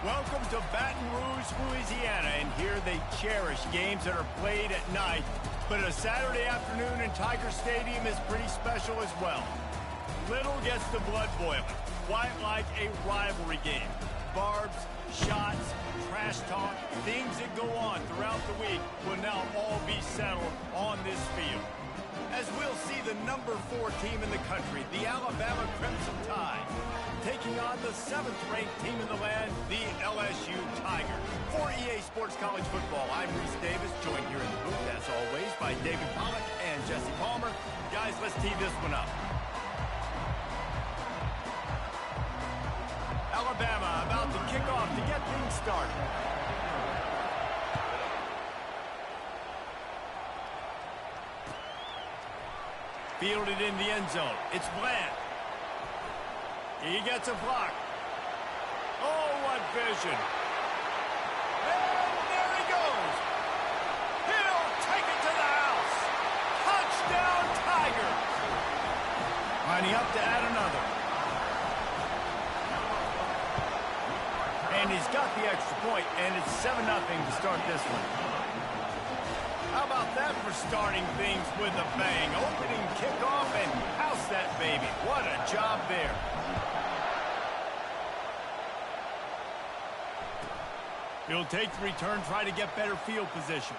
Welcome to Baton Rouge, Louisiana, and here they cherish games that are played at night. But a Saturday afternoon in Tiger Stadium is pretty special as well. Little gets the blood boiling, quite like a rivalry game. Barbs, shots, trash talk, things that go on throughout the week will now all be settled on this field. As we'll see the number 4 team in the country, the Alabama Crimson Tide, taking on the 7th-ranked team in the land, the LSU Tigers. For EA Sports College Football, I'm Reese Davis, joined here in the booth, as always, by David Pollack and Jesse Palmer. Guys, let's tee this one up. Alabama about to kick off to get things started. Fielded in the end zone. It's Bland. He gets a block. Oh, what vision. And there he goes. He'll take it to the house. Touchdown, Tigers. Lining up to add another. And he's got the extra point, and it's 7-0 to start this one. How about that for starting things with a bang? Opening kickoff and house that baby. What a job there. He'll take the return, try to get better field position.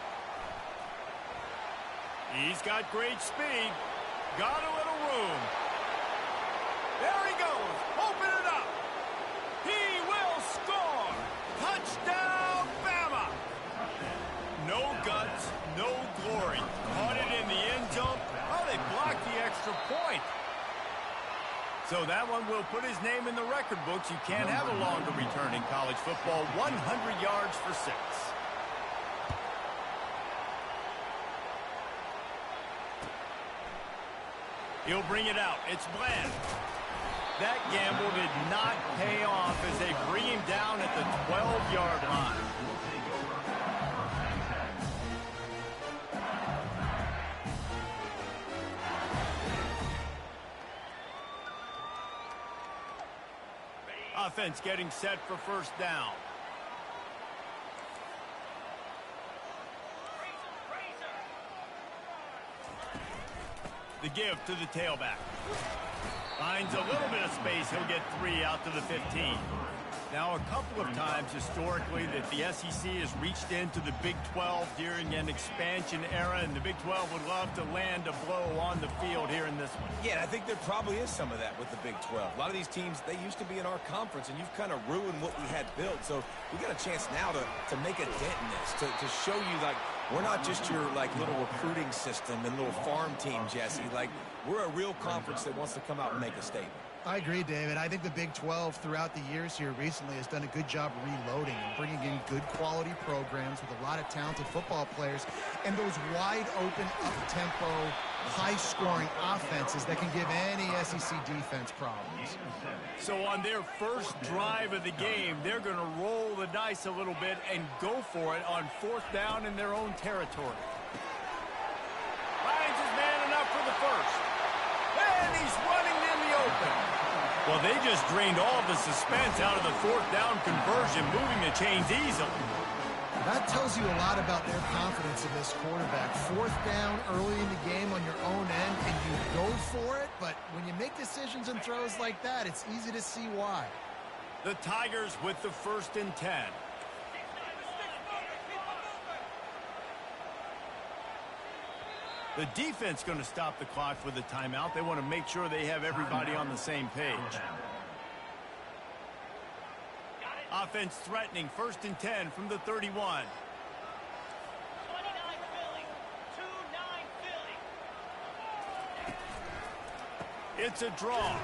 He's got great speed. Got a little room. There he goes. Open it up. He will score. Touchdown, Bama. No guts, no glory. Caught it in the end zone. Oh, they blocked the extra point. So that one will put his name in the record books. You can't have a longer return in college football. 100 yards for 6. He'll bring it out. It's Bland. That gamble did not pay off as they bring him down at the 12-yard line. Offense getting set for first down. The give to the tailback. Finds a little bit of space. He'll get 3 out to the 15. Now, a couple of times historically that the SEC has reached into the Big 12 during an expansion era, and the Big 12 would love to land a blow on the field here in this one. Yeah, I think there probably is some of that with the Big 12. A lot of these teams, they used to be in our conference, and you've kind of ruined what we had built. So we got a chance now to make a dent in this, to show you, like, we're not just your, like, little recruiting system and little farm team, Jesse. Like, we're a real conference that wants to come out and make a statement. I agree, David. I think the Big 12 throughout the years here recently has done a good job reloading and bringing in good quality programs with a lot of talented football players and those wide open, up-tempo, high-scoring offenses that can give any SEC defense problems. So on their first drive of the game, they're going to roll the dice a little bit and go for it on 4th down in their own territory. Finds his man enough for the first. And he's running in the open. Well, they just drained all of the suspense out of the 4th down conversion, moving the chains easily. That tells you a lot about their confidence in this quarterback. 4th down early in the game on your own end, and you go for it. But when you make decisions and throws like that, it's easy to see why. The Tigers with the 1st and 10. The defense going to stop the clock with a timeout. They want to make sure they have everybody on the same page. Offense threatening. 1st and 10 from the 31. 29 Philly. 2-9 Philly. It's a draw.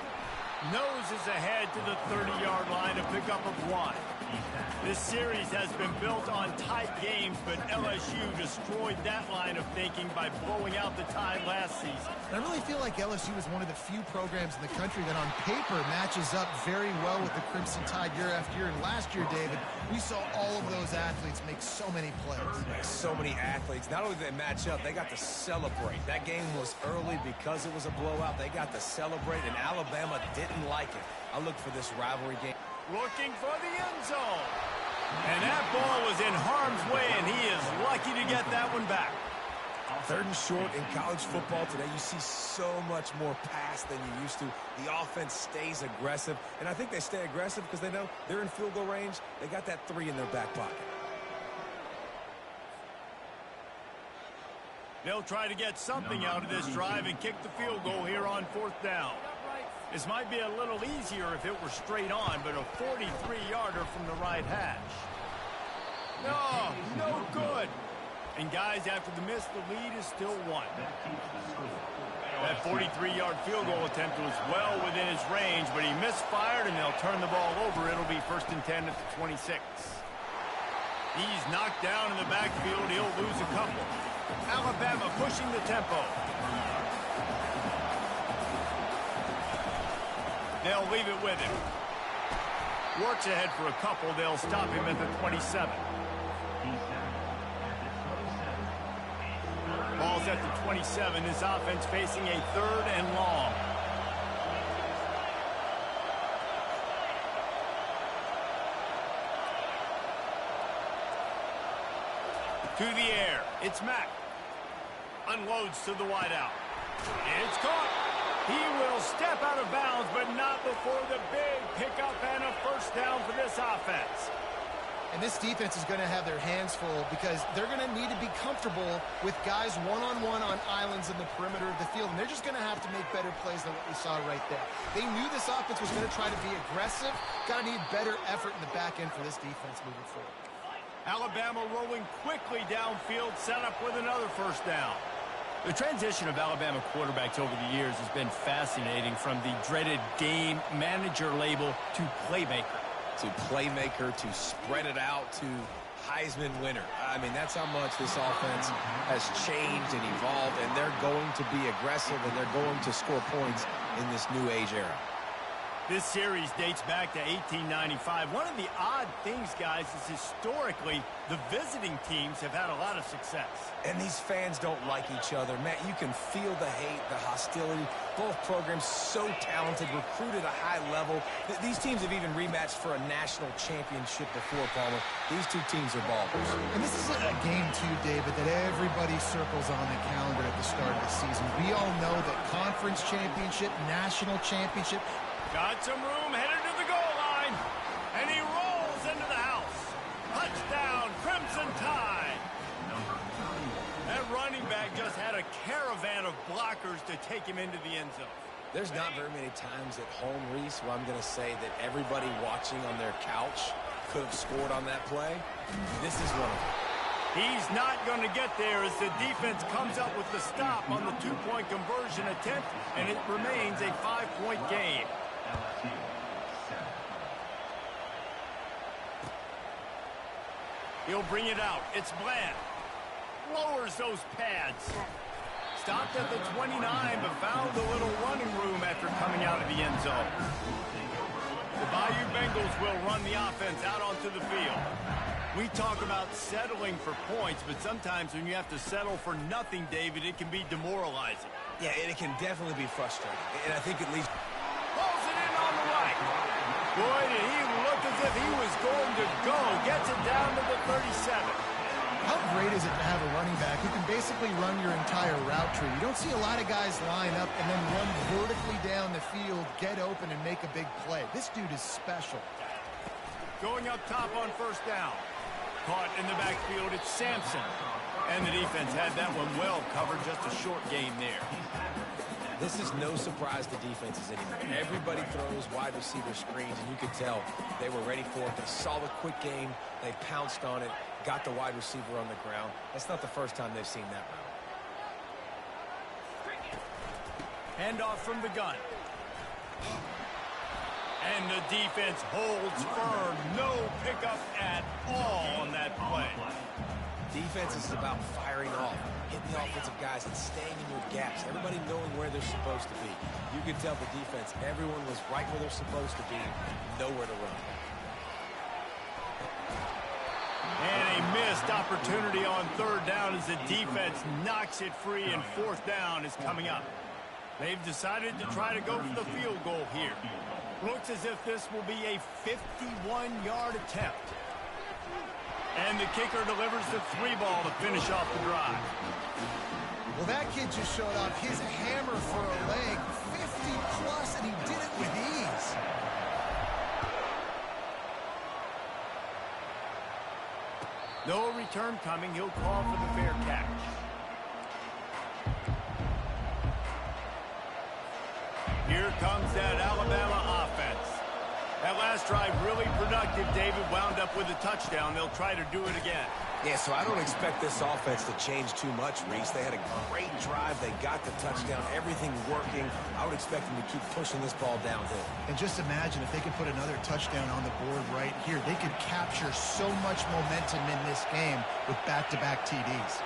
Noses ahead to the 30-yard line to pick up a 1. This series has been built on tight games, but LSU destroyed that line of thinking by blowing out the Tide last season. I really feel like LSU is one of the few programs in the country that on paper matches up very well with the Crimson Tide year after year. And last year, David, we saw all of those athletes make so many plays. So many athletes. Not only did they match up, they got to celebrate. That game was early because it was a blowout. They got to celebrate, and Alabama didn't like it. I look for this rivalry game. Looking for the end zone. And that ball was in harm's way, and he is lucky to get that one back. 3rd and short in college football today. You see so much more pass than you used to. The offense stays aggressive, and I think they stay aggressive because they know they're in field goal range. They got that 3 in their back pocket. They'll try to get something out of this drive and kick the field goal here on 4th down. This might be a little easier if it were straight on, but a 43-yarder from the right hash. No good. And guys, after the miss, the lead is still 1. That 43-yard field goal attempt was well within his range, but he misfired, and they'll turn the ball over. It'll be 1st and 10 at the 26. He's knocked down in the backfield. He'll lose a couple. Alabama pushing the tempo. They'll leave it with him. Works ahead for a couple. They'll stop him at the 27. Ball's at the 27. This offense facing a 3rd and long. To the air. It's Mack. Unloads to the wideout. It's caught. He will step out of bounds, but not before the big pickup and a 1st down for this offense. And this defense is going to have their hands full because they're going to need to be comfortable with guys one-on-one on islands in the perimeter of the field. And they're just going to have to make better plays than what we saw right there. They knew this offense was going to try to be aggressive. Got to need better effort in the back end for this defense moving forward. Alabama rolling quickly downfield, set up with another 1st down. The transition of Alabama quarterbacks over the years has been fascinating, from the dreaded game manager label to playmaker. To spread it out to Heisman winner. I mean, that's how much this offense has changed and evolved, and they're going to be aggressive, and they're going to score points in this new age era. This series dates back to 1895. One of the odd things, guys, is historically the visiting teams have had a lot of success. And these fans don't like each other. Matt, you can feel the hate, the hostility. Both programs so talented, recruited at a high level. These teams have even rematched for a national championship before, Palmer. These two teams are ballers. And this is a game, too, David, that everybody circles on the calendar at the start of the season. We all know that conference championship, national championship. Got some room, headed to the goal line, and he rolls into the house. Touchdown, Crimson Tide. That running back just had a caravan of blockers to take him into the end zone. There's not very many times at home, Reese, where I'm going to say that everybody watching on their couch could have scored on that play. This is one of them. He's not going to get there as the defense comes up with the stop on the 2-point conversion attempt, and it remains a 5-point game. He'll bring it out. It's Bland. Lowers those pads. Stopped at the 29, but found a little running room after coming out of the end zone. The Bayou Bengals will run the offense out onto the field. We talk about settling for points, but sometimes when you have to settle for nothing, David, it can be demoralizing. Yeah, and it can definitely be frustrating. And I think at least... Pulls it in on the right. Boy, did he look as if he was going to go. Gets it down to the 37. How great is it to have a running back who can basically run your entire route tree? You don't see a lot of guys line up and then run vertically down the field, get open, and make a big play. This dude is special. Going up top on 1st down. Caught in the backfield, it's Sampson. And the defense had that one well covered, just a short gain there. This is no surprise to defenses anymore. Everybody throws wide receiver screens, and you could tell they were ready for it. They saw the quick game. They pounced on it, got the wide receiver on the ground. That's not the first time they've seen that route. Handoff from the gun. And the defense holds firm. No pickup at all on that play. Defense is about firing off, hitting the offensive guys and staying in your gaps. Everybody knowing where they're supposed to be. You can tell the defense, everyone was right where they're supposed to be, nowhere to run. And a missed opportunity on 3rd down as the defense knocks it free, and 4th down is coming up. They've decided to try to go for the field goal here. Looks as if this will be a 51-yard attempt. And the kicker delivers the 3 ball to finish off the drive. Well, that kid just showed off his hammer for a leg, 50-plus, and he did it with ease. No return coming. He'll call for the fair catch. Here comes that Alabama offense. That last drive really productive. David wound up with a touchdown. They'll try to do it again. Yeah, so I don't expect this offense to change too much, Reese. They had a great drive. They got the touchdown. Everything working. I would expect them to keep pushing this ball downhill. And just imagine if they could put another touchdown on the board right here. They could capture so much momentum in this game with back-to-back TDs.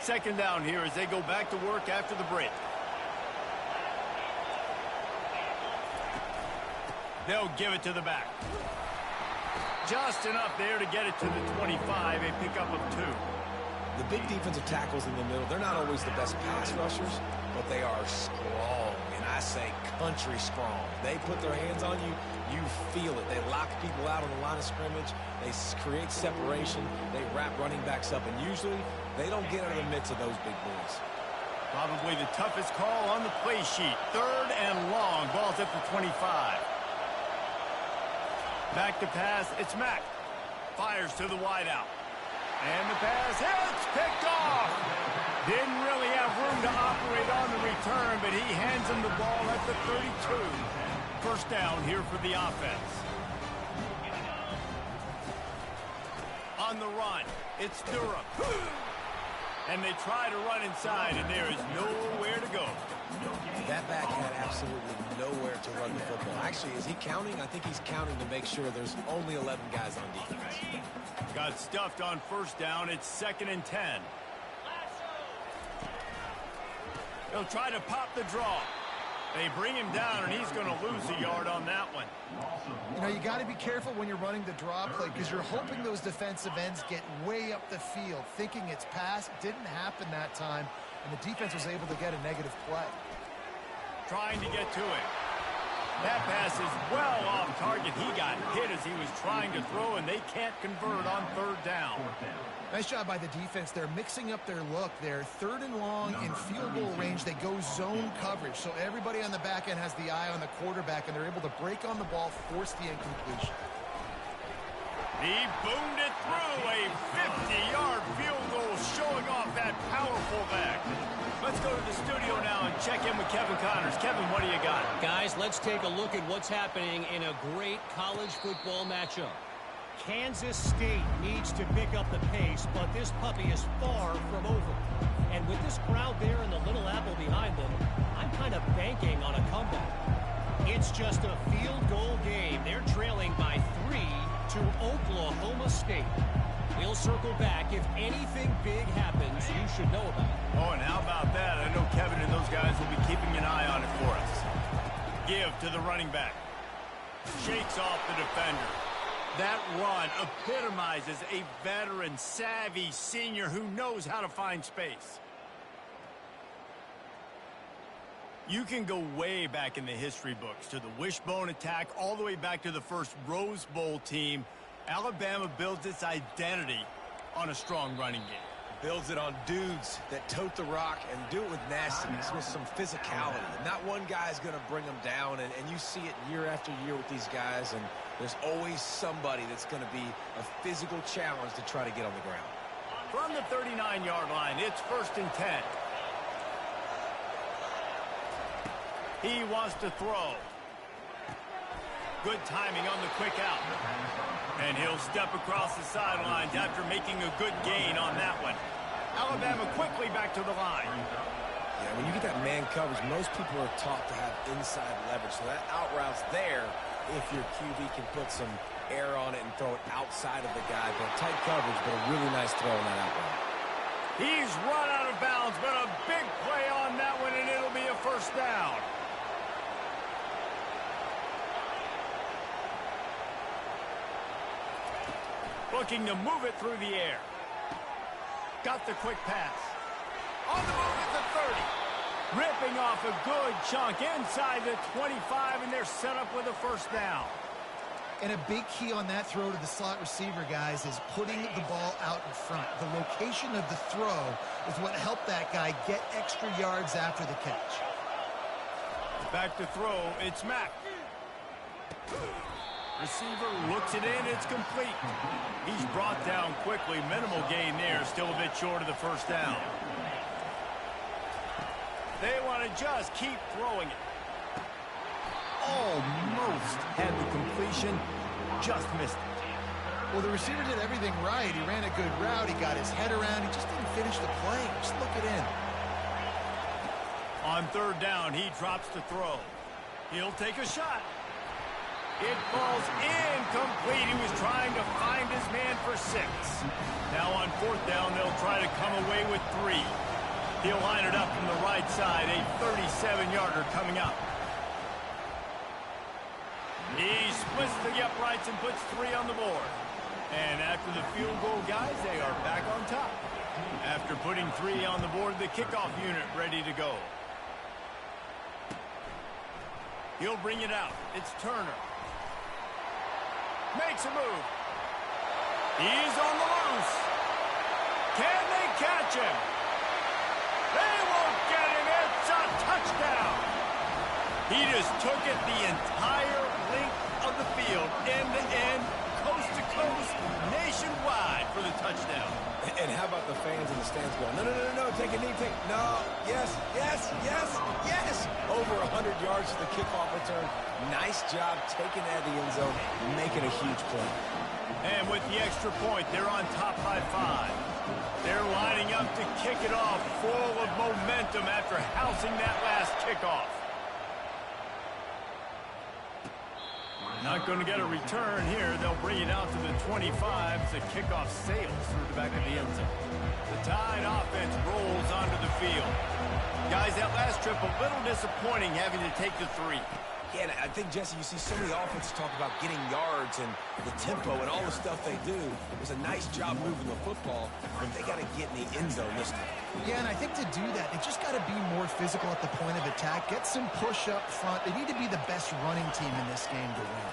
Second down here as they go back to work after the break. They'll give it to the back. Just enough there to get it to the 25, a pickup of 2. The big defensive tackles in the middle, they're not always the best pass rushers, but they are strong, and I say country strong. They put their hands on you, you feel it. They lock people out on the line of scrimmage. They create separation. They wrap running backs up, and usually they don't get out of the midst of those big boys. Probably the toughest call on the play sheet. 3rd and long. Ball's at the 25. Back to pass. It's Mack. Fires to the wideout. And the pass hits. Picked off. Didn't really have room to operate on the return, but he hands him the ball at the 32. First down here for the offense. On the run, it's Durham. And they try to run inside, and there is nowhere to go. That back had absolutely nowhere to run the football. Actually, is he counting? I think he's counting to make sure there's only 11 guys on defense. Got stuffed on first down. It's 2nd and 10. They'll try to pop the draw. They bring him down, and he's going to lose a yard on that one. You know, you got to be careful when you're running the draw play because you're hoping those defensive ends get way up the field, thinking it's pass. Didn't happen that time, and the defense was able to get a negative play. Trying to get to it. That pass is well off target. He got hit as he was trying to throw, and they can't convert on 3rd down. Nice job by the defense. They're mixing up their look. They're 3rd and long in field goal range. They go zone coverage. So everybody on the back end has the eye on the quarterback, and they're able to break on the ball, force the incompletion. He boomed it through. A 50-yard field goal showing off that powerful back. Let's go to the studio now and check in with Kevin Connors. Kevin, what do you got? Guys, let's take a look at what's happening in a great college football matchup. Kansas State needs to pick up the pace, but this puppy is far from over. And with this crowd there and the Little Apple behind them, I'm kind of banking on a comeback. It's just a field goal game. They're trailing by 3 to Oklahoma State. We'll circle back. If anything big happens, you should know about it. Oh, and how about that? I know Kevin and those guys will be keeping an eye on it for us. Give to the running back. Shakes off the defender. That run epitomizes a veteran, savvy senior who knows how to find space. You can go way back in the history books to the wishbone attack, all the way back to the first Rose Bowl team. Alabama builds its identity on a strong running game. Builds it on dudes that tote the rock and do it with nastiness, with some physicality. Not one guy's going to bring them down, and you see it year after year with these guys, and there's always somebody that's going to be a physical challenge to try to get on the ground. From the 39-yard line, it's 1st and 10. He wants to throw. Good timing on the quick out. And he'll step across the sidelines after making a good gain on that one. Alabama quickly back to the line. Yeah, when you get that man coverage, most people are taught to have inside leverage. So that out route's there. if your QB can put some air on it and throw it outside of the guy. But tight coverage, but a really nice throw on that out route. He's run out of bounds, but a big play on that one, and it'll be a first down. Looking to move it through the air. Got the quick pass. On the move at the 30. Ripping off a good chunk inside the 25, and they're set up with a first down. And a big key on that throw to the slot receiver, guys, is putting the ball out in front. The location of the throw is what helped that guy get extra yards after the catch. Back to throw, it's Mack. Receiver looks it in, it's complete. He's brought down quickly, minimal gain there, still a bit short of the first down. They want to just keep throwing it. Almost had the completion, just missed it. Well, the receiver did everything right. He ran a good route. He got his head around. He just didn't finish the play. Just look it in. On third down, he drops to throw. He'll take a shot. It falls incomplete. He was trying to find his man for 6. Now on fourth down, they'll try to come away with 3. He'll line it up from the right side. A 37-yarder coming up. He splits the uprights and puts 3 on the board. And after the field goal, guys, they are back on top. After putting 3 on the board, the kickoff unit ready to go. He'll bring it out. It's Turner. Makes a move. He's on the loose. Can they catch him? They won't get him. It's a touchdown. He just took it the entire length of the field, end to end, coast to coast, nationwide for the touchdown. And how about the fans in the stands going, no, no, no, no, no, take a knee, take, no, yes, yes, yes, yes. Over 100 yards to the kickoff return. Nice job taking that to the end zone, making a huge play. And with the extra point, they're on top by 5. They're lining up to kick it off, full of momentum after housing that last kickoff. Not going to get a return here. They'll bring it out to the 25 as the kickoff sails through the back of the end zone. The Tide offense rolls onto the field. Guys, that last trip a little disappointing having to take the 3. Yeah, and I think, Jesse, you see so many offenses talk about getting yards and the tempo and all the stuff they do. It was a nice job moving the football, but they got to get in the end zone this time. Yeah, and I think to do that, they just got to be more physical at the point of attack. Get some push up front. They need to be the best running team in this game to win.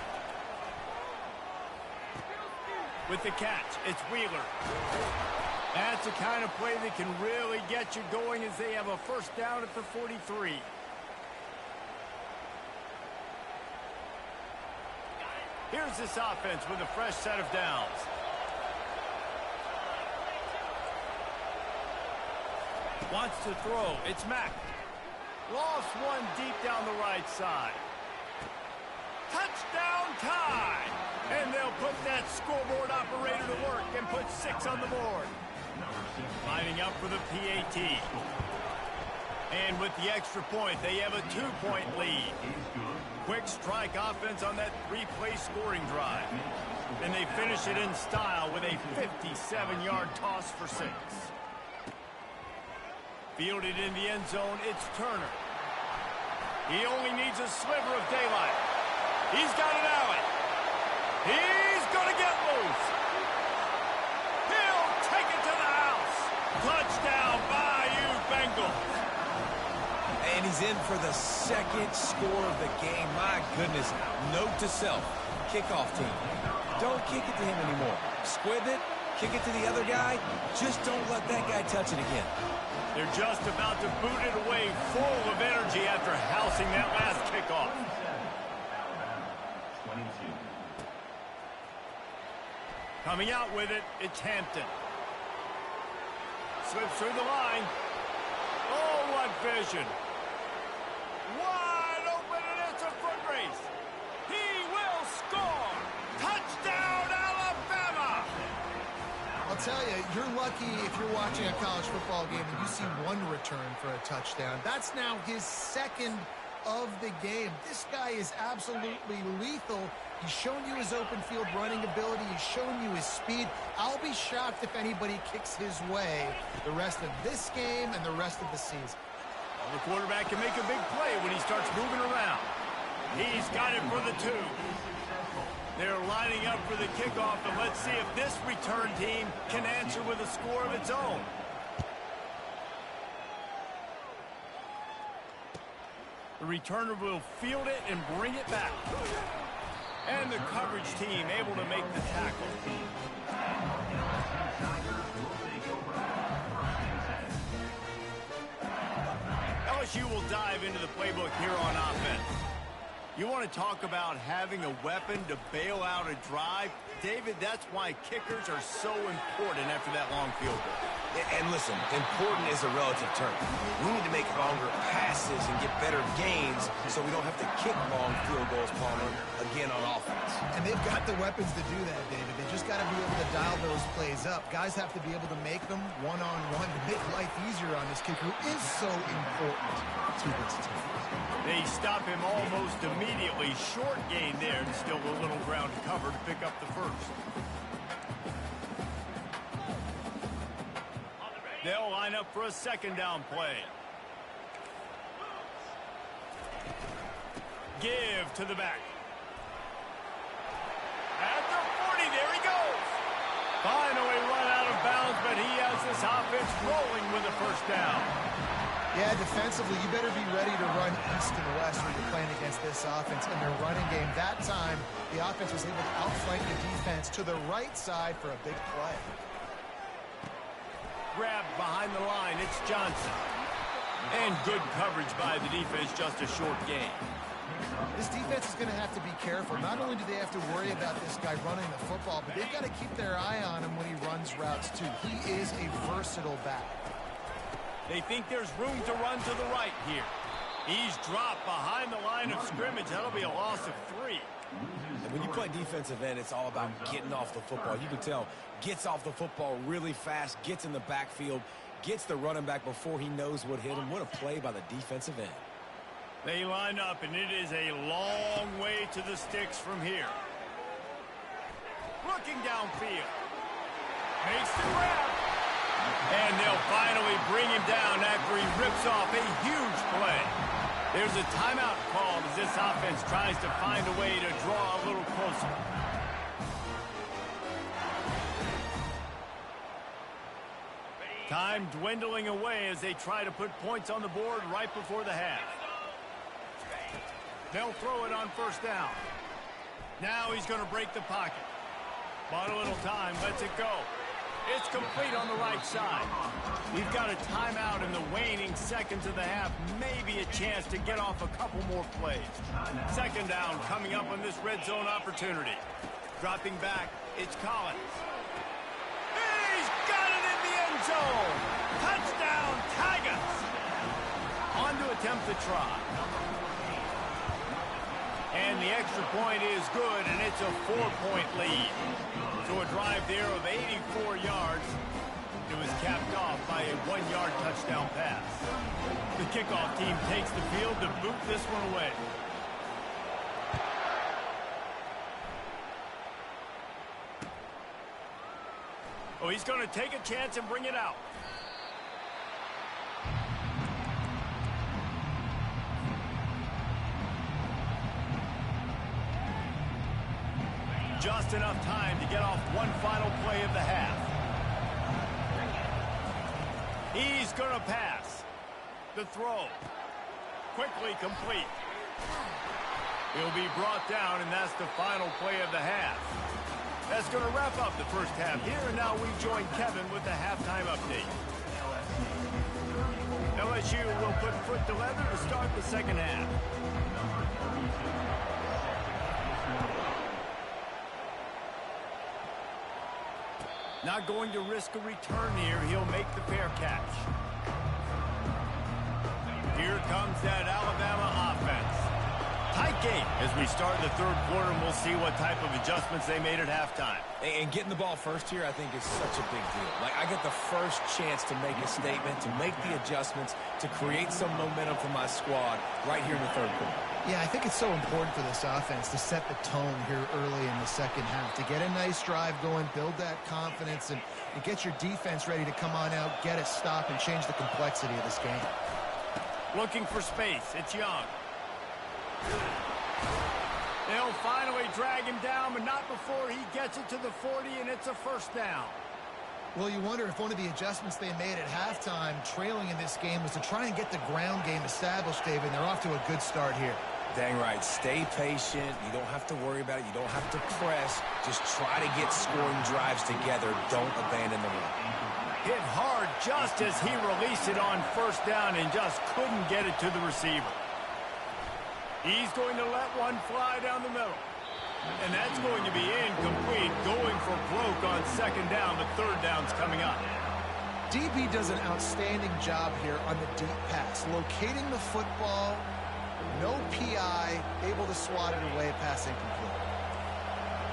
With the catch, it's Wheeler. That's the kind of play that can really get you going as they have a first down at the 43. Here's this offense with a fresh set of downs. Wants to throw. It's Mack. Lost one deep down the right side. Touchdown Tide! And they'll put that scoreboard operator to work and put 6 on the board. Lining up for the PAT. And with the extra point, they have a 2-point lead. Quick strike offense on that 3-play scoring drive. And they finish it in style with a 57-yard toss for 6. Fielded in the end zone, it's Turner. He only needs a sliver of daylight. He's got an alley. He's going to get loose. He'll take it to the house. Touchdown, Bayou Bengals. And he's in for the second score of the game. My goodness. Note to self. Kickoff team. Don't kick it to him anymore. Squib it. Kick it to the other guy. Just don't let that guy touch it again. They're just about to boot it away, full of energy after housing that last kickoff. Coming out with it, it's Hampton. Slips through the line. Oh, what vision. Wide open, and it's a foot race. He will score. Touchdown, Alabama. I'll tell you, you're lucky if you're watching a college football game and you see one return for a touchdown. That's now his second of the game. This guy is absolutely lethal. He's shown you his open field running ability. He's shown you his speed. I'll be shocked if anybody kicks his way the rest of this game and the rest of the season. Well, the quarterback can make a big play when he starts moving around. He's got it for the 2. They're lining up for the kickoff, and let's see if this return team can answer with a score of its own. The returner will field it and bring it back. And the coverage team able to make the tackle. LSU will dive into the playbook here on offense. You want to talk about having a weapon to bail out a drive? David, that's why kickers are so important after that long field goal. And listen, important is a relative term. We need to make longer passes and get better gains so we don't have to kick long field goals, Palmer, again on offense. And they've got the weapons to do that, David. They just got to be able to dial those plays up. Guys have to be able to make them one-on-one to make life easier on this kicker, who is so important to this team. They stop him almost immediately. Short gain there, and still a little ground to cover to pick up the first. They'll line up for a second down play. Give to the back. At the 40, there he goes. Finally run out of bounds, but he has this offense rolling with a first down. Yeah, defensively, you better be ready to run east and west when you're playing against this offense in their running game. That time, the offense was able to outflank the defense to the right side for a big play. Grabbed behind the line, it's Johnson. And good coverage by the defense, just a short gain. This defense is going to have to be careful. Not only do they have to worry about this guy running the football, but they've got to keep their eye on him when he runs routes, too. He is a versatile back. They think there's room to run to the right here. He's dropped behind the line of scrimmage. That'll be a loss of 3. And when you play defensive end, it's all about getting off the football. You can tell, gets off the football really fast, gets in the backfield, gets the running back before he knows what hit him. What a play by the defensive end. They line up, and it is a long way to the sticks from here. Looking downfield. Makes the grab. And they'll finally bring him down after he rips off a huge play. There's a timeout called as this offense tries to find a way to draw a little closer. Time dwindling away as they try to put points on the board right before the half. They'll throw it on first down. Now he's going to break the pocket. Bought a little time, lets it go. It's complete on the right side. We've got a timeout in the waning seconds of the half. Maybe a chance to get off a couple more plays. Second down coming up on this red zone opportunity. Dropping back, it's Collins. He's got it in the end zone. Touchdown, Tigers. On to attempt the try. And the extra point is good, and it's a 4-point lead. So a drive there of 84 yards. It was capped off by a 1-yard touchdown pass. The kickoff team takes the field to boot this one away. Oh, he's going to take a chance and bring it out. Just enough time to get off one final play of the half. He's going to pass. The throw. Quickly complete. He'll be brought down, and that's the final play of the half. That's going to wrap up the first half here, and now we join Kevin with the halftime update. LSU will put foot to leather to start the second half. Not going to risk a return here. He'll make the fair catch. Here comes that Alabama offense. Tight game as we start the third quarter, and we'll see what type of adjustments they made at halftime. And getting the ball first here, I think, is such a big deal. Like, I get the first chance to make a statement, to make the adjustments, to create some momentum for my squad right here in the third quarter. Yeah, I think it's so important for this offense to set the tone here early in the second half, to get a nice drive going, build that confidence, and get your defense ready to come on out, get a stop, and change the complexity of this game. Looking for space. It's Young. They'll finally drag him down, but not before he gets it to the 40, and it's a first down. Well, you wonder if one of the adjustments they made at halftime, trailing in this game, was to try and get the ground game established, David. They're off to a good start here. Dang right. Stay patient. You don't have to worry about it. You don't have to press. Just try to get scoring drives together. Don't abandon the run. Hit hard just as he released it on first down and just couldn't get it to the receiver. He's going to let one fly down the middle. And that's going to be incomplete, going for broke on second down. The third down's coming up. DB does an outstanding job here on the deep pass, locating the football, no PI, able to swat it away, pass incomplete.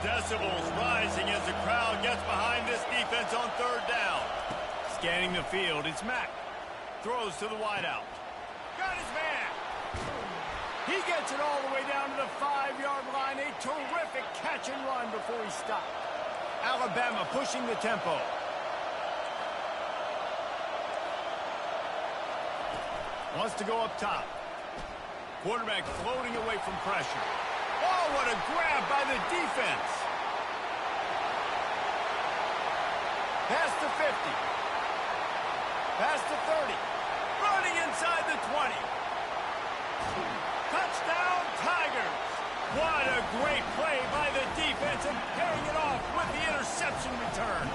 Decibels rising as the crowd gets behind this defense on third down. Scanning the field, it's Mack. Throws to the wideout. Got his man. He gets it all the way down to the 5-yard line. A terrific catch and run before he stopped. Alabama pushing the tempo. Wants to go up top. Quarterback floating away from pressure. Oh, what a grab by the defense. Pass to 50. Pass to 30. Running inside the 20. Touchdown, Tigers. What a great play by the defense and paying it off with the interception return.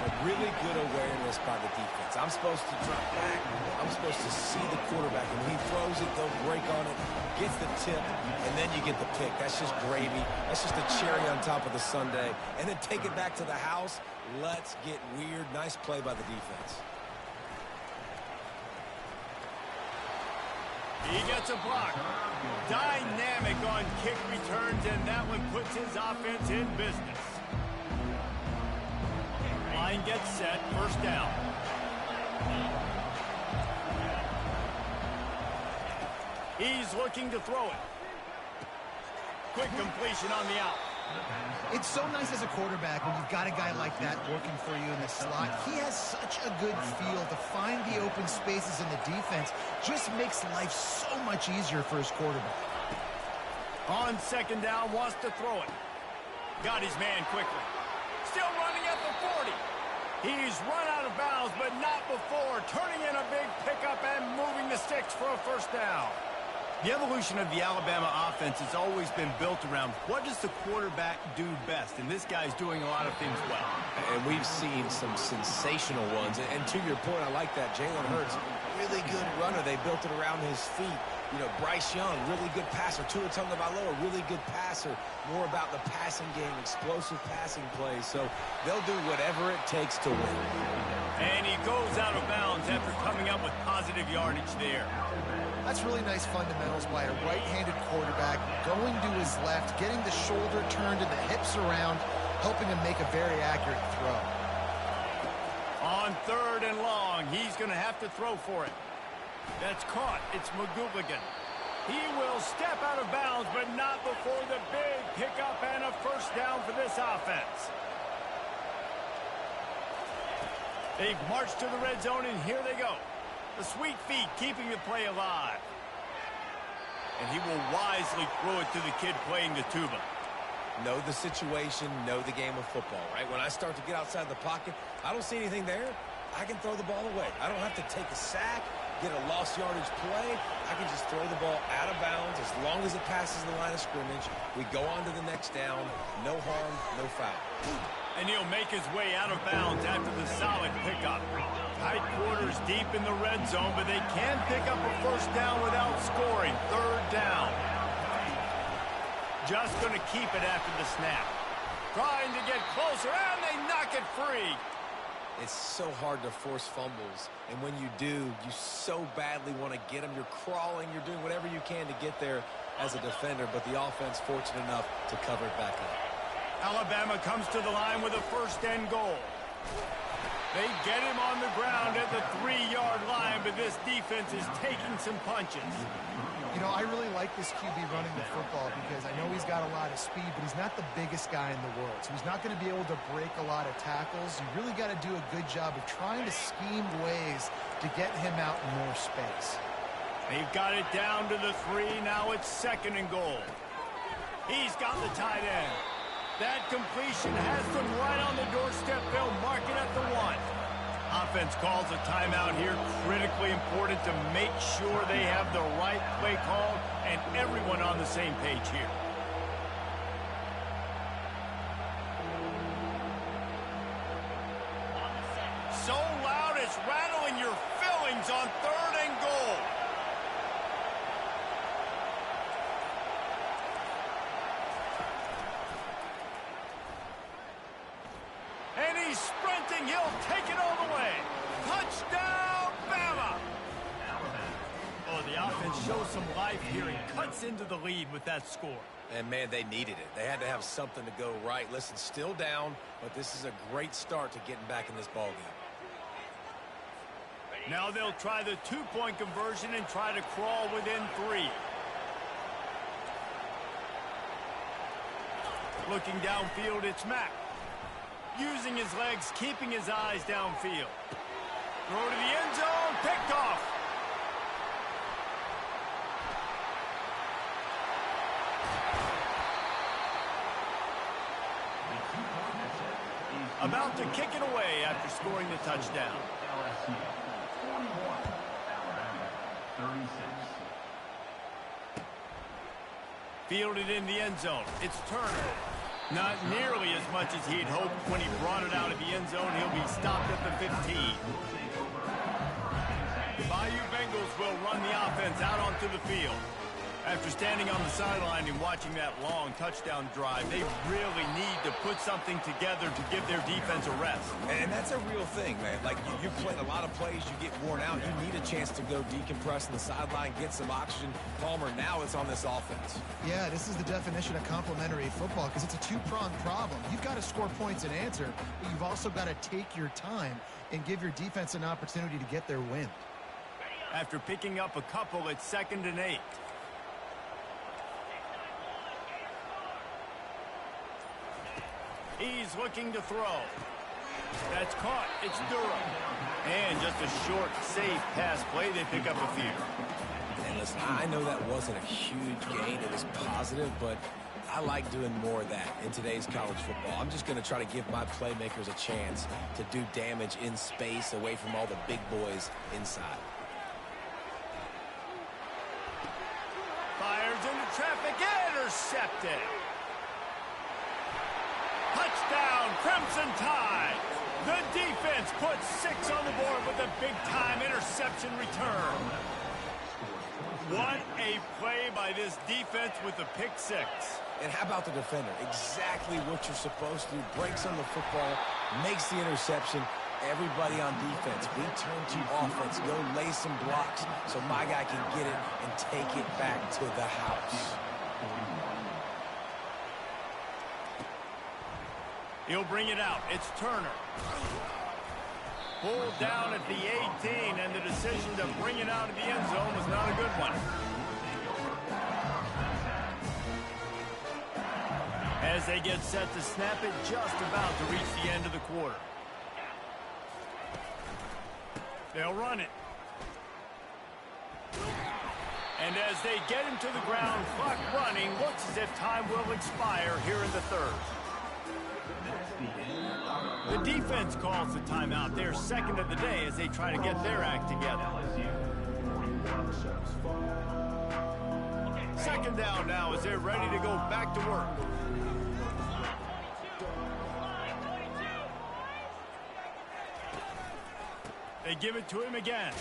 A really good awareness by the defense. I'm supposed to drop back. I'm supposed to see the quarterback. And when he throws it, they'll break on it, gets the tip, and then you get the pick. That's just gravy. That's just a cherry on top of the sundae. And then take it back to the house. Let's get weird. Nice play by the defense. He gets a block. Dynamic on kick returns, and that one puts his offense in business. Line gets set, first down. He's looking to throw it. Quick completion on the out. It's so nice as a quarterback when you've got a guy like that working for you in the slot. He has such a good feel to find the open spaces in the defense. Just makes life so much easier for his quarterback. On second down, wants to throw it. Got his man quickly. Still running at the 40. He's run out of bounds, but not before. Turning in a big pickup and moving the sticks for a first down. The evolution of the Alabama offense has always been built around what does the quarterback do best, and this guy's doing a lot of things well. And we've seen some sensational ones. And to your point, I like that. Jalen Hurts, really good runner. They built it around his feet. You know, Bryce Young, really good passer. Tua Tagovailoa, really good passer. More about the passing game, explosive passing plays. So they'll do whatever it takes to win. And he goes out of bounds after coming up with positive yardage there. That's really nice fundamentals by a right-handed quarterback, going to his left, getting the shoulder turned and the hips around, helping him make a very accurate throw. On third and long, he's going to have to throw for it. That's caught. It's McGooligan. He will step out of bounds, but not before the big pickup and a first down for this offense. They've marched to the red zone, and here they go. The sweet feet keeping the play alive. And he will wisely throw it to the kid playing the tuba. Know the situation, know the game of football, right? When I start to get outside the pocket, I don't see anything there. I can throw the ball away. I don't have to take a sack, get a lost yardage play. I can just throw the ball out of bounds as long as it passes the line of scrimmage. We go on to the next down. No harm, no foul. And he'll make his way out of bounds after the solid pickup. Tight quarters deep in the red zone, but they can pick up a first down without scoring. Third down. Just going to keep it after the snap. Trying to get closer, and they knock it free. It's so hard to force fumbles, and when you do, you so badly want to get them. You're crawling, you're doing whatever you can to get there as a defender, but the offense fortunate enough to cover it back up. Alabama comes to the line with a 1st and goal. They get him on the ground at the 3-yard line, but this defense is taking some punches. You know, I really like this QB running the football because I know he's got a lot of speed, but he's not the biggest guy in the world. So he's not going to be able to break a lot of tackles. You really got to do a good job of trying to scheme ways to get him out in more space. They've got it down to the 3. Now it's 2nd and goal. He's got the tight end. That completion has them right on the doorstep. They'll mark it at the 1. Offense calls a timeout here. Critically important to make sure they have the right play call and everyone on the same page here. So loud it's rattling your fillings on 3rd and goal. And he's sprinting. He'll take it all the way. Touchdown, Bama! Oh, the offense shows some life here and cuts into the lead with that score. And, man, they needed it. They had to have something to go right. Listen, still down, but this is a great start to getting back in this ballgame. Now they'll try the 2-point conversion and try to crawl within 3. Looking downfield, it's Mack. Using his legs, keeping his eyes downfield. Throw to the end zone, picked off. About to kick it away after scoring the touchdown. LSU, 41, Alabama, 36. Fielded in the end zone. It's Turner. Not nearly as much as he'd hoped when he brought it out of the end zone. He'll be stopped at the 15. The Bayou Bengals will run the offense out onto the field. After standing on the sideline and watching that long touchdown drive, they really need to put something together to give their defense a rest. And that's a real thing, man. Like, you're playing a lot of plays, you get worn out, you need a chance to go decompress on the sideline, get some oxygen. Palmer, now it's on this offense. Yeah, this is the definition of complementary football because it's a 2-pronged problem. You've got to score points and answer, but you've also got to take your time and give your defense an opportunity to get their win. After picking up a couple, it's 2nd and 8. He's looking to throw. That's caught. It's Durham. And just a short, safe pass play. They pick up a few. And listen, I know that wasn't a huge gain. It was positive, but I like doing more of that in today's college football. I'm just going to try to give my playmakers a chance to do damage in space away from all the big boys inside. Fires into traffic. Intercepted. Touchdown, Crimson Tide. The defense puts 6 on the board with a big-time interception return. What a play by this defense with the pick 6. And how about the defender? Exactly what you're supposed to do. Breaks on the football, makes the interception. Everybody on defense, we turn to offense. Go lay some blocks so my guy can get it and take it back to the house. He'll bring it out. It's Turner. Pulled down at the 18, and the decision to bring it out of the end zone was not a good one. As they get set to snap it, just about to reach the end of the quarter. They'll run it. And as they get him to the ground, clock running, looks as if time will expire here in the 3rd. The defense calls the timeout. They're 2nd of the day as they try to get their act together. 2nd down now as they're ready to go back to work. They give it to him again.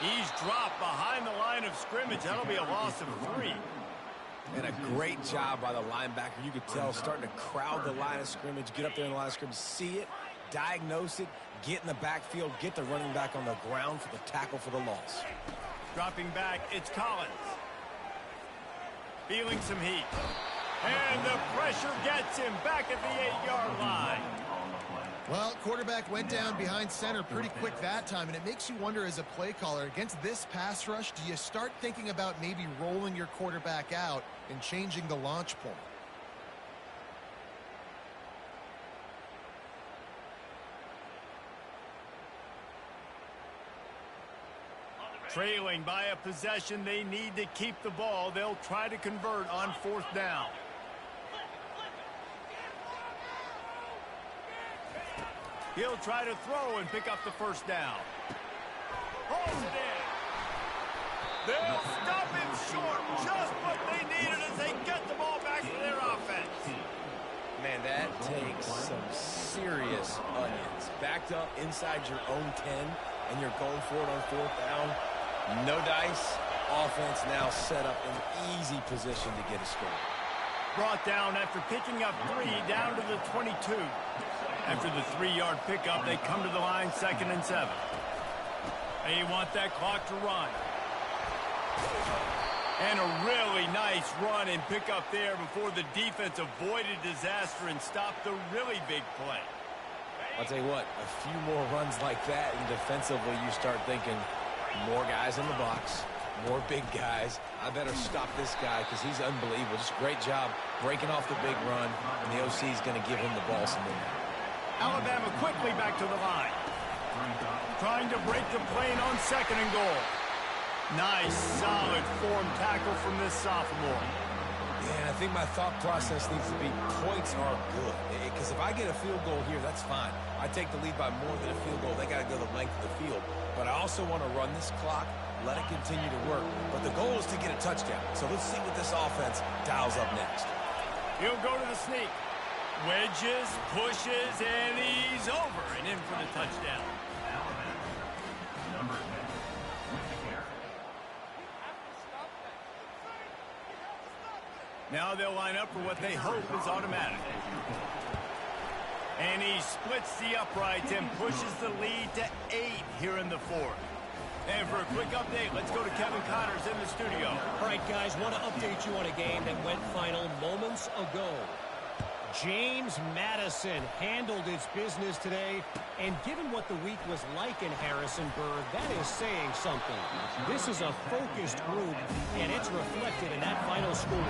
He's dropped behind the line of scrimmage. That'll be a loss of 3. And a great job by the linebacker. You could tell starting to crowd the line of scrimmage, get up there in the line of scrimmage, see it, diagnose it, get in the backfield, get the running back on the ground for the tackle for the loss. Dropping back, it's Collins. Feeling some heat. And the pressure gets him back at the 8-yard line. Well, quarterback went down behind center pretty quick that time, and it makes you wonder as a play caller, against this pass rush, do you start thinking about maybe rolling your quarterback out and changing the launch point? Trailing by a possession, they need to keep the ball. They'll try to convert on 4th down. He'll try to throw and pick up the 1st down. Holds it in. They'll stop him short. Just what they needed as they get the ball back to their offense. Man, that takes some serious onions. Backed up inside your own 10, and you're going for it on 4th down. No dice. Offense now set up in easy position to get a score. Brought down after picking up 3 down to the 22. After the 3-yard pickup, they come to the line 2nd and 7. They want that clock to run. And a really nice run and pickup there before the defense avoided disaster and stopped the really big play. I'll tell you what, a few more runs like that, and defensively you start thinking more guys in the box, more big guys. I better stop this guy because he's unbelievable. Just a great job breaking off the big run, and the OC is going to give him the ball some more. Alabama quickly back to the line. Trying to break the plane on 2nd and goal. Nice, solid form tackle from this sophomore. Yeah, I think my thought process needs to be points are good. Because if I get a field goal here, that's fine. I take the lead by more than a field goal. They got to go the length of the field. But I also want to run this clock, let it continue to work. But the goal is to get a touchdown. So let's see what this offense dials up next. He'll go to the sneak. Wedges, pushes, and he's over and in for the touchdown. Number 10, with the carry. Now they'll line up for what they hope is automatic. And he splits the uprights and pushes the lead to 8 here in the 4th. And for a quick update, let's go to Kevin Connors in the studio. All right, guys, want to update you on a game that went final moments ago. James Madison handled its business today, and given what the week was like in Harrisonburg, that is saying something. This is a focused group, and it's reflected in that final score.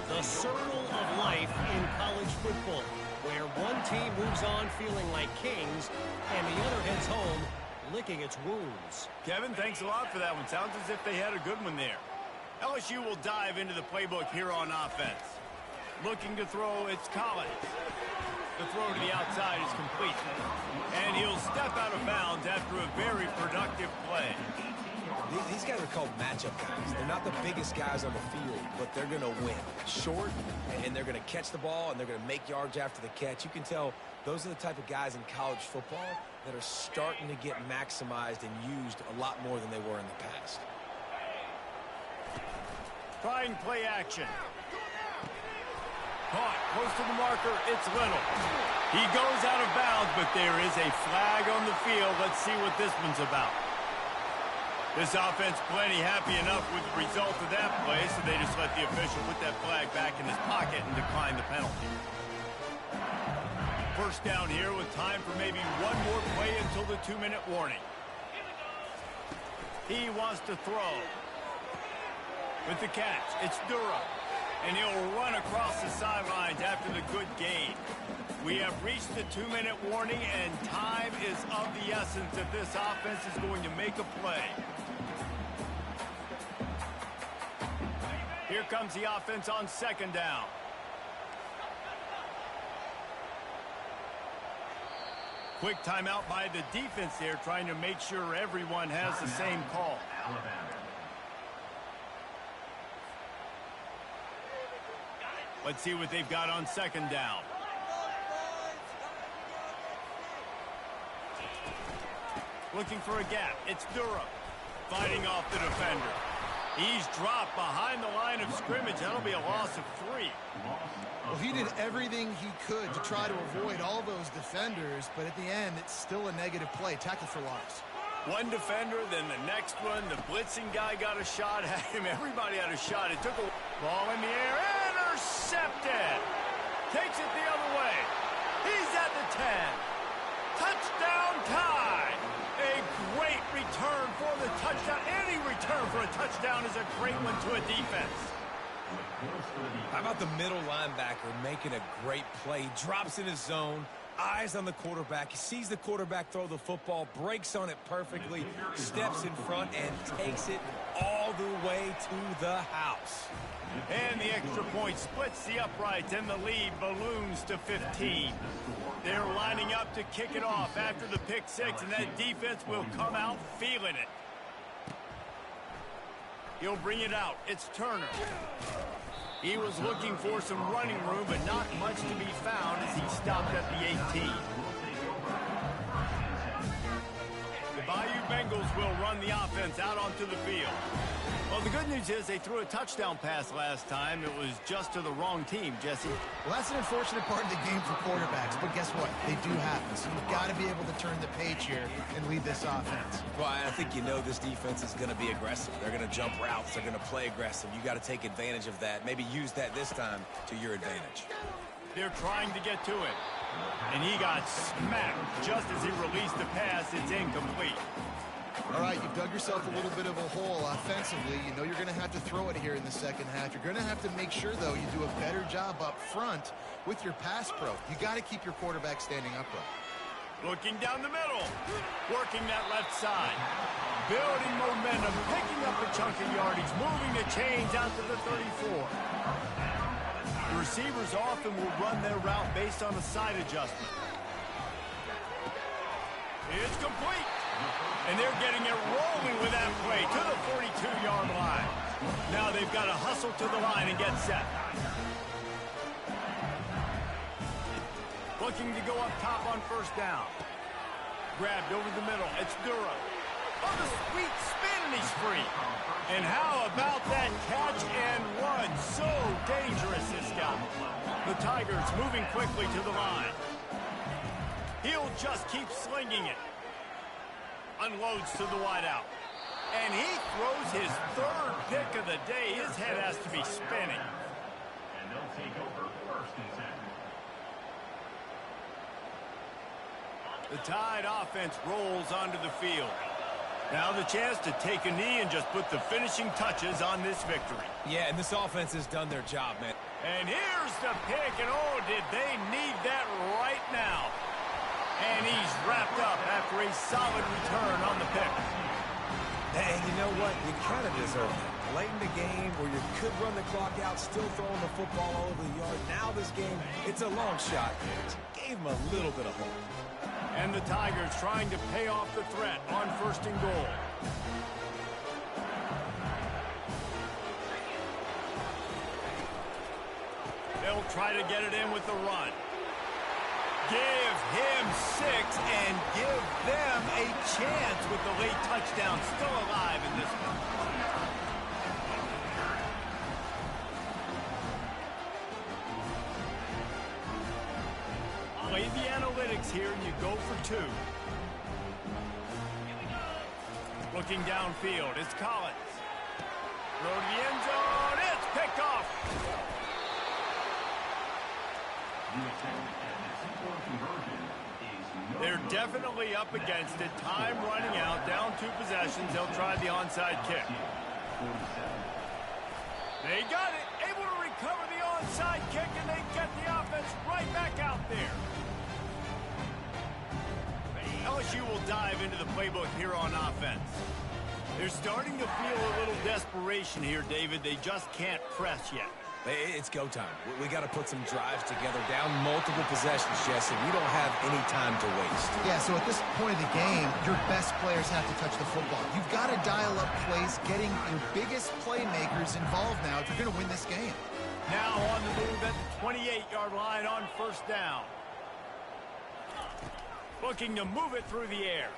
The circle of life in college football, where one team moves on feeling like kings, and the other heads home licking its wounds. Kevin, thanks a lot for that one. Sounds as if they had a good one there. LSU will dive into the playbook here on offense. Looking to throw, it's Collins. The throw to the outside is complete. And he'll step out of bounds after a very productive play. These guys are called matchup guys. They're not the biggest guys on the field, but they're going to win. Short, and they're going to catch the ball, and they're going to make yards after the catch. You can tell those are the type of guys in college football that are starting to get maximized and used a lot more than they were in the past. Trying play action. Caught close to the marker, it's Little. He goes out of bounds, but there is a flag on the field. Let's see what this one's about. This offense plenty happy enough with the result of that play, so they just let the official put that flag back in his pocket and decline the penalty. First down here with time for maybe one more play until the 2-minute warning. He wants to throw. With the catch, it's Durham. And he'll run across the sidelines after the good gain. We have reached the 2-minute warning, and time is of the essence if this offense is going to make a play. Here comes the offense on 2nd down. Quick timeout by the defense there, trying to make sure everyone has the same call. Alabama. Let's see what they've got on 2nd down. Looking for a gap. It's Durham fighting off the defender. He's dropped behind the line of scrimmage. That'll be a loss of 3. Well, he did everything he could to try to avoid all those defenders, but at the end, it's still a negative play. Tackle for loss. One defender, then the next one. The blitzing guy got a shot at him. Everybody had a shot. It took a ball in the air. Intercepted. Takes it the other way. He's at the 10. Touchdown tie. A great return for the touchdown. Any return for a touchdown is a great one to a defense. How about the middle linebacker making a great play? Drops in his zone, eyes on the quarterback. He sees the quarterback throw the football, breaks on it perfectly, steps in front, and takes it all the way to the house. And the extra point splits the uprights, and the lead balloons to 15. They're lining up to kick it off after the pick 6, and that defense will come out feeling it. He'll bring it out. It's Turner. He was looking for some running room, but not much to be found as he stopped at the 18. The Bayou Bengals will run the offense out onto the field. Well, the good news is they threw a touchdown pass last time. It was just to the wrong team, Jesse. Well, that's an unfortunate part of the game for quarterbacks, but guess what? They do happen, so you've got to be able to turn the page here and lead this offense. Well, I think you know this defense is going to be aggressive. They're going to jump routes. They're going to play aggressive. You got to take advantage of that. Maybe use that this time to your advantage. They're trying to get to it. And he got smacked just as he released the pass. It's incomplete. All right, you've dug yourself a little bit of a hole offensively. You know you're going to have to throw it here in the second half. You're going to have to make sure, though, you do a better job up front with your pass pro. You got to keep your quarterback standing upright. Looking down the middle. Working that left side. Building momentum. Picking up a chunk of yardage. Moving the chains out to the 34. The receivers often will run their route based on a side adjustment. It's complete. And they're getting it rolling with that play to the 42-yard line. Now they've got to hustle to the line and get set. Looking to go up top on first down. Grabbed over the middle. It's Dura. On the sweet spin, and he's free. And how about that catch and run? So dangerous, this guy. The Tigers moving quickly to the line. He'll just keep slinging it. Unloads to the wideout. And he throws his third pick of the day. His head has to be spinning. And they'll take over first and 10. The Tide offense rolls onto the field. Now the chance to take a knee and just put the finishing touches on this victory. Yeah, and this offense has done their job, man. And here's the pick, and oh, did they need that right now. And he's wrapped up after a solid return on the pick. Hey, you know what? You kind of deserve it. Late in the game where you could run the clock out, still throwing the football all over the yard. Now this game, it's a long shot. Just gave him a little bit of hope. And the Tigers trying to pay off the threat on first and goal. They'll try to get it in with the run. Give him 6 and give them a chance with the late touchdown. Still alive in this one. Play the analytics here and you go for 2. Looking downfield, it's Collins. Throw to the end zone, it's picked off. They're definitely up against it. Time running out, down 2 possessions. They'll try the onside kick. They got it, able to recover the onside kick, and they get the offense right back out there. LSU will dive into the playbook here on offense. They're starting to feel a little desperation here, David. They just can't press yet. It's go time. We got to put some drives together, down multiple possessions, Jesse. We don't have any time to waste. Yeah, so at this point of the game, your best players have to touch the football. You've got to dial up plays, getting your biggest playmakers involved now if you're going to win this game. Now on the move at the 28-yard line on first down. Looking to move it through the air.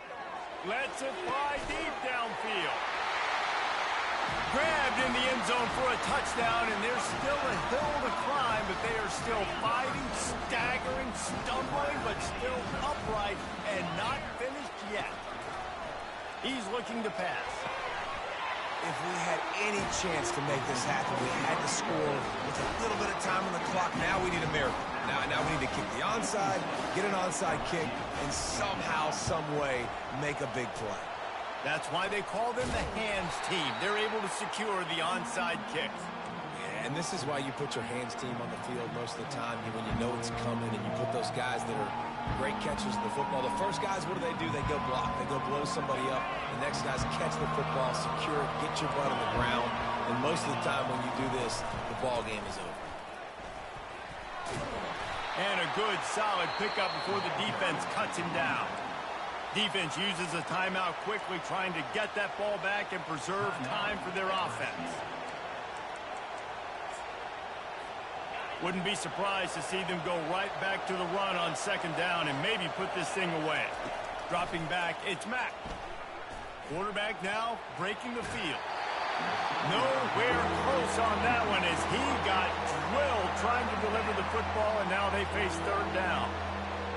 Lets it fly deep downfield. Grabbed in the end zone for a touchdown, and there's still a hill to climb, but they are still fighting, staggering, stumbling, but still upright and not finished yet. He's looking to pass. If we had any chance to make this happen, we had to score with a little bit of time on the clock. Now we need a miracle. Now we need to kick the onside, get an onside kick, and somehow, some way, make a big play. That's why they call them the hands team. They're able to secure the onside kick. Yeah, and this is why you put your hands team on the field most of the time when you know it's coming, and you put those guys that are great catchers of the football. The first guys, what do? They go block. They go blow somebody up. The next guys catch the football, secure it, get your butt on the ground. And most of the time when you do this, the ball game is over. And a good, solid pickup before the defense cuts him down. Defense uses a timeout quickly, trying to get that ball back and preserve time for their offense. Wouldn't be surprised to see them go right back to the run on second down and maybe put this thing away. Dropping back, it's Mack. Quarterback now breaking the field. Nowhere close on that one as he got drilled trying to deliver the football, and now they face third down.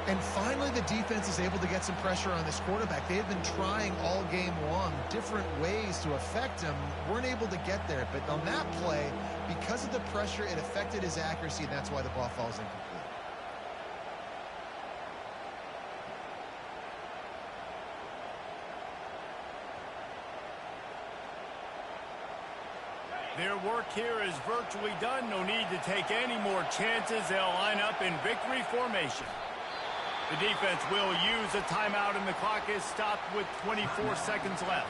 And finally, the defense is able to get some pressure on this quarterback. They have been trying all game long different ways to affect him. Weren't able to get there. But on that play, because of the pressure, it affected his accuracy, and that's why the ball falls incomplete. Their work here is virtually done. No need to take any more chances. They'll line up in victory formation. The defense will use a timeout, and the clock is stopped with 24 seconds left.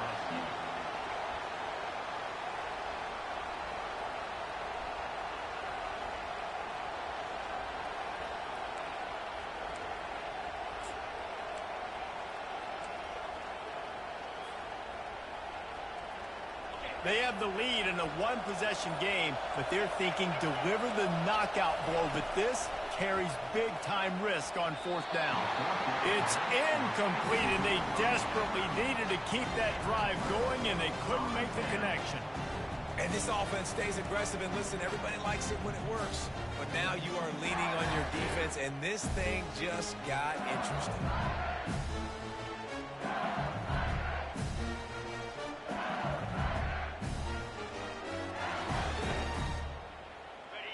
They have the lead in a one-possession game, but they're thinking deliver the knockout blow. But this carries big-time risk on fourth down. It's incomplete, and they desperately needed to keep that drive going, and they couldn't make the connection. And this offense stays aggressive, and listen, everybody likes it when it works. But now you are leaning on your defense, and this thing just got interesting.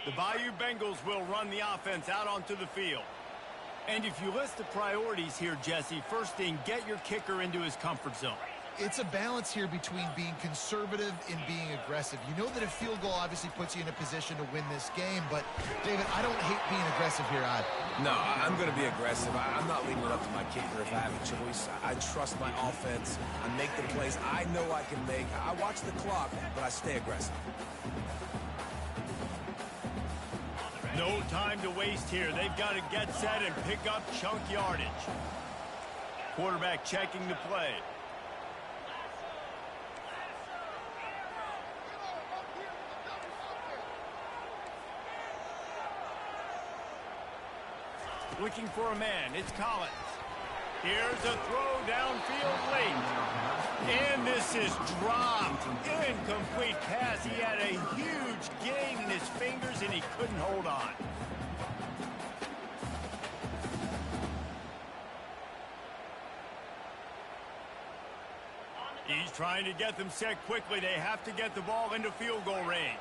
The Bayou Bengals will run the offense out onto the field. And if you list the priorities here, Jesse, first thing, get your kicker into his comfort zone. It's a balance here between being conservative and being aggressive. You know that a field goal obviously puts you in a position to win this game, but, David, I don't hate being aggressive here either. No, I'm going to be aggressive. I'm not leaving it up to my kicker if I have a choice. I trust my offense. I make the plays I know I can make. I watch the clock, but I stay aggressive. No time to waste here. They've got to get set and pick up chunk yardage. Quarterback checking the play. Looking for a man. It's Collins. Here's a throw downfield late. And this is dropped. Incomplete pass. He had a huge gain in his fingers, and he couldn't hold on. He's trying to get them set quickly. They have to get the ball into field goal range.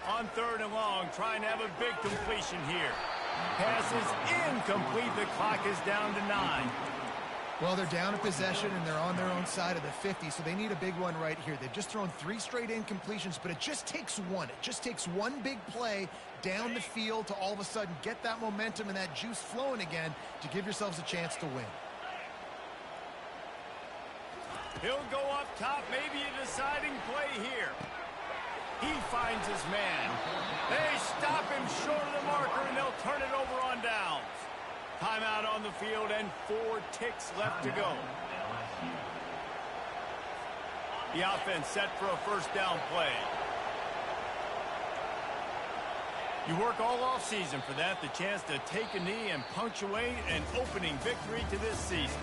On third and long, trying to have a big completion here. Pass is incomplete. The clock is down to 9. Well, they're down a possession, and they're on their own side of the 50, so they need a big one right here. They've just thrown 3 straight incompletions, but it just takes one. It just takes one big play down the field to all of a sudden get that momentum and that juice flowing again to give yourselves a chance to win. He'll go up top, maybe a deciding play here. He finds his man. They stop him short of the marker, and they'll turn it over on downs. Timeout on the field, and 4 ticks left to go. The offense set for a first down play. You work all off-season for that, the chance to take a knee and punctuate an opening victory to this season.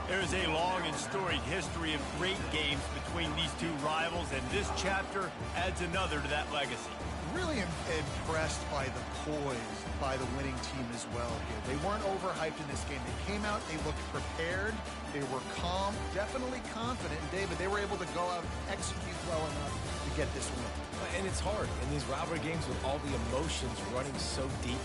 There's a long and storied history of great games between these two rivals, and this chapter adds another to that legacy. Really impressed by the poise by the winning team as well here. They weren't overhyped in this game. They came out, they looked prepared, they were calm, definitely confident. And David, they were able to go out and execute well enough to get this win. And it's hard in these rivalry games with all the emotions running so deep.